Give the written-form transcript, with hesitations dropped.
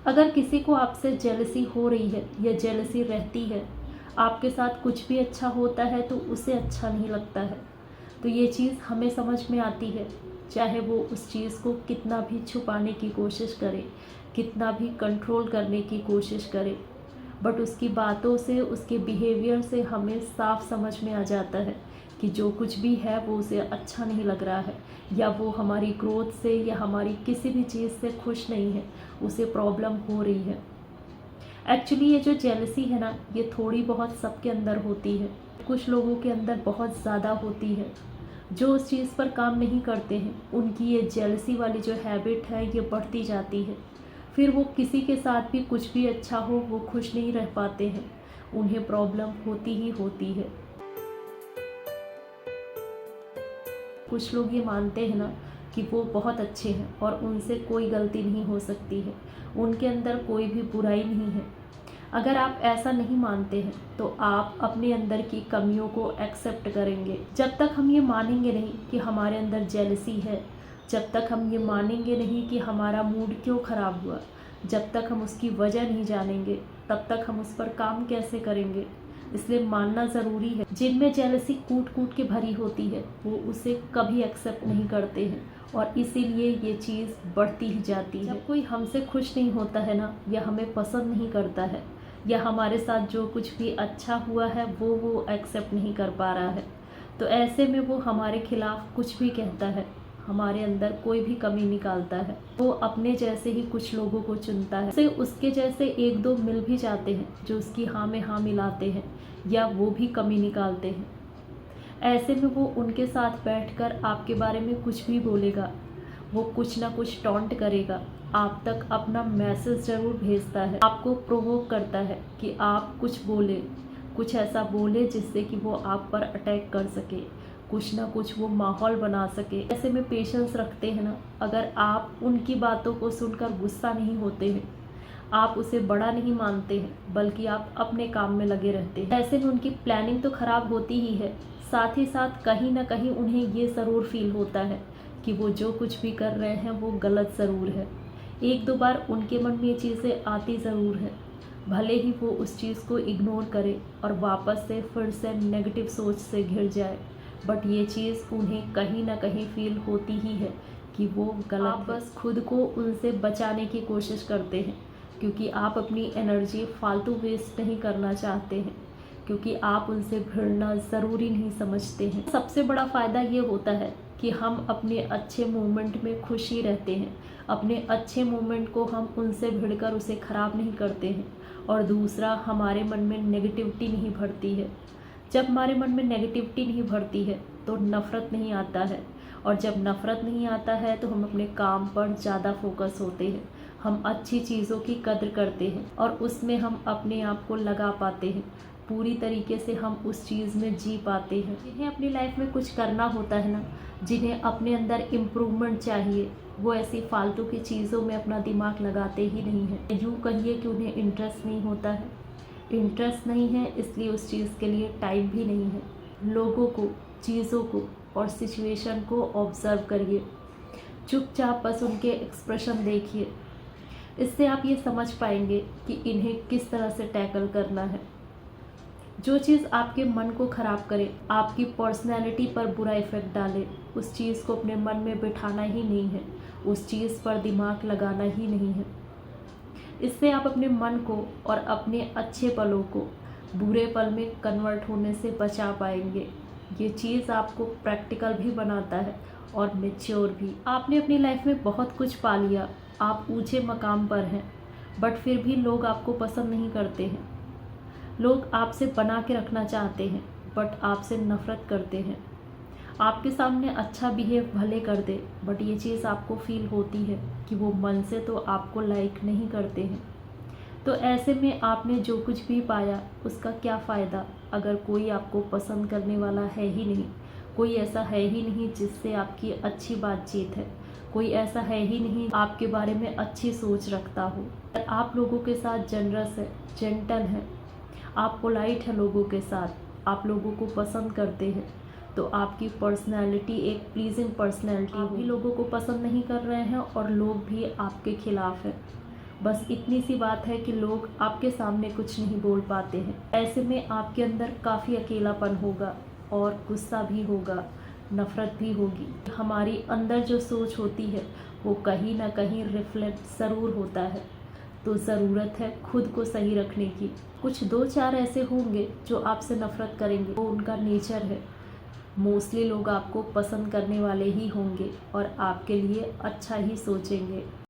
अगर किसी को आपसे जेलसी हो रही है या जेलसी रहती है, आपके साथ कुछ भी अच्छा होता है तो उसे अच्छा नहीं लगता है। तो ये चीज़ हमें समझ में आती है, चाहे वो उस चीज़ को कितना भी छुपाने की कोशिश करे, कितना भी कंट्रोल करने की कोशिश करे, बट उसकी बातों से, उसके बिहेवियर से हमें साफ समझ में आ जाता है कि जो कुछ भी है वो उसे अच्छा नहीं लग रहा है, या वो हमारी ग्रोथ से या हमारी किसी भी चीज़ से खुश नहीं है, उसे प्रॉब्लम हो रही है। एक्चुअली ये जो जेलसी है ना, ये थोड़ी बहुत सबके अंदर होती है, कुछ लोगों के अंदर बहुत ज़्यादा होती है। जो उस चीज़ पर काम नहीं करते हैं, उनकी ये जेलसी वाली जो हैबिट है ये बढ़ती जाती है। फिर वो किसी के साथ भी कुछ भी अच्छा हो, वो खुश नहीं रह पाते हैं, उन्हें प्रॉब्लम होती ही होती है। कुछ लोग ये मानते हैं ना कि वो बहुत अच्छे हैं और उनसे कोई गलती नहीं हो सकती है, उनके अंदर कोई भी बुराई नहीं है। अगर आप ऐसा नहीं मानते हैं तो आप अपने अंदर की कमियों को एक्सेप्ट करेंगे। जब तक हम ये मानेंगे नहीं कि हमारे अंदर जेलसी है, जब तक हम ये मानेंगे नहीं कि हमारा मूड क्यों ख़राब हुआ, जब तक हम उसकी वजह नहीं जानेंगे, तब तक हम उस पर काम कैसे करेंगे। इसलिए मानना ज़रूरी है। जिनमें जेलसी कूट कूट के भरी होती है वो उसे कभी एक्सेप्ट नहीं करते हैं और इसीलिए ये चीज़ बढ़ती ही जाती है। जब कोई हमसे खुश नहीं होता है ना, या हमें पसंद नहीं करता है, या हमारे साथ जो कुछ भी अच्छा हुआ है वो एक्सेप्ट नहीं कर पा रहा है, तो ऐसे में वो हमारे खिलाफ कुछ भी कहता है, हमारे अंदर कोई भी कमी निकालता है। वो अपने जैसे ही कुछ लोगों को चुनता है, से उसके जैसे एक दो मिल भी जाते हैं जो उसकी हाँ में हाँ मिलाते हैं या वो भी कमी निकालते हैं। ऐसे में वो उनके साथ बैठकर आपके बारे में कुछ भी बोलेगा, वो कुछ ना कुछ टॉन्ट करेगा, आप तक अपना मैसेज ज़रूर भेजता है, आपको प्रोवोक करता है कि आप कुछ बोले, कुछ ऐसा बोले जिससे कि वो आप पर अटैक कर सके, कुछ ना कुछ वो माहौल बना सके। ऐसे में पेशेंस रखते हैं ना, अगर आप उनकी बातों को सुनकर गुस्सा नहीं होते हैं, आप उसे बड़ा नहीं मानते हैं, बल्कि आप अपने काम में लगे रहते हैं। ऐसे में उनकी प्लानिंग तो ख़राब होती ही है, साथ ही साथ कहीं ना कहीं उन्हें ये ज़रूर फील होता है कि वो जो कुछ भी कर रहे हैं वो गलत ज़रूर है। एक दो बार उनके मन में ये चीज़ें आती ज़रूर है, भले ही वो उस चीज़ को इग्नोर करे और वापस से फिर से नेगेटिव सोच से घिर जाए, बट ये चीज़ उन्हें कहीं ना कहीं फील होती ही है कि वो गलत। आप बस खुद को उनसे बचाने की कोशिश करते हैं, क्योंकि आप अपनी एनर्जी फालतू वेस्ट नहीं करना चाहते हैं, क्योंकि आप उनसे भिड़ना ज़रूरी नहीं समझते हैं। सबसे बड़ा फ़ायदा ये होता है कि हम अपने अच्छे मोमेंट में खुश ही रहते हैं, अपने अच्छे मोमेंट को हम उनसे भिड़कर उसे ख़राब नहीं करते हैं, और दूसरा हमारे मन में नेगेटिविटी नहीं भरती है। जब हमारे मन में नेगेटिविटी नहीं भरती है तो नफ़रत नहीं आता है, और जब नफ़रत नहीं आता है तो हम अपने काम पर ज़्यादा फोकस होते हैं, हम अच्छी चीज़ों की कद्र करते हैं और उसमें हम अपने आप को लगा पाते हैं, पूरी तरीके से हम उस चीज़ में जी पाते हैं। जिन्हें अपनी लाइफ में कुछ करना होता है ना, जिन्हें अपने अंदर इम्प्रूवमेंट चाहिए, वो ऐसी फालतू की चीज़ों में अपना दिमाग लगाते ही नहीं हैं। यूँ कहिए कि उन्हें इंटरेस्ट नहीं होता है, इंटरेस्ट नहीं है इसलिए उस चीज़ के लिए टाइम भी नहीं है। लोगों को, चीज़ों को और सिचुएशन को ऑब्ज़र्व करिए, चुपचाप बस उनके एक्सप्रेशन देखिए, इससे आप ये समझ पाएंगे कि इन्हें किस तरह से टैकल करना है। जो चीज़ आपके मन को ख़राब करे, आपकी पर्सनैलिटी पर बुरा इफ़ेक्ट डाले, उस चीज़ को अपने मन में बिठाना ही नहीं है, उस चीज़ पर दिमाग लगाना ही नहीं है। इससे आप अपने मन को और अपने अच्छे पलों को बुरे पल में कन्वर्ट होने से बचा पाएंगे। ये चीज़ आपको प्रैक्टिकल भी बनाता है और मैच्योर भी। आपने अपनी लाइफ में बहुत कुछ पा लिया, आप ऊंचे मकाम पर हैं, बट फिर भी लोग आपको पसंद नहीं करते हैं। लोग आपसे बना के रखना चाहते हैं, बट आपसे नफ़रत करते हैं। आपके सामने अच्छा बिहेव भले कर दे, बट ये चीज़ आपको फील होती है कि वो मन से तो आपको लाइक नहीं करते हैं। तो ऐसे में आपने जो कुछ भी पाया उसका क्या फ़ायदा, अगर कोई आपको पसंद करने वाला है ही नहीं, कोई ऐसा है ही नहीं जिससे आपकी अच्छी बातचीत है, कोई ऐसा है ही नहीं आपके बारे में अच्छी सोच रखता हो। आप लोगों के साथ जनरस है, जेंटल हैं, आप पोलाइट हैं लोगों के साथ, आप लोगों को पसंद करते हैं, तो आपकी पर्सनैलिटी एक प्लीजिंग पर्सनैलिटी। आप भी लोगों को पसंद नहीं कर रहे हैं और लोग भी आपके खिलाफ हैं, बस इतनी सी बात है कि लोग आपके सामने कुछ नहीं बोल पाते हैं। ऐसे में आपके अंदर काफ़ी अकेलापन होगा और गुस्सा भी होगा, नफ़रत भी होगी। हमारी अंदर जो सोच होती है वो कहीं ना कहीं रिफ्लेक्ट ज़रूर होता है। तो ज़रूरत है खुद को सही रखने की। कुछ 2-4 ऐसे होंगे जो आपसे नफ़रत करेंगे, वो उनका नेचर है। मोस्टली लोग आपको पसंद करने वाले ही होंगे और आपके लिए अच्छा ही सोचेंगे।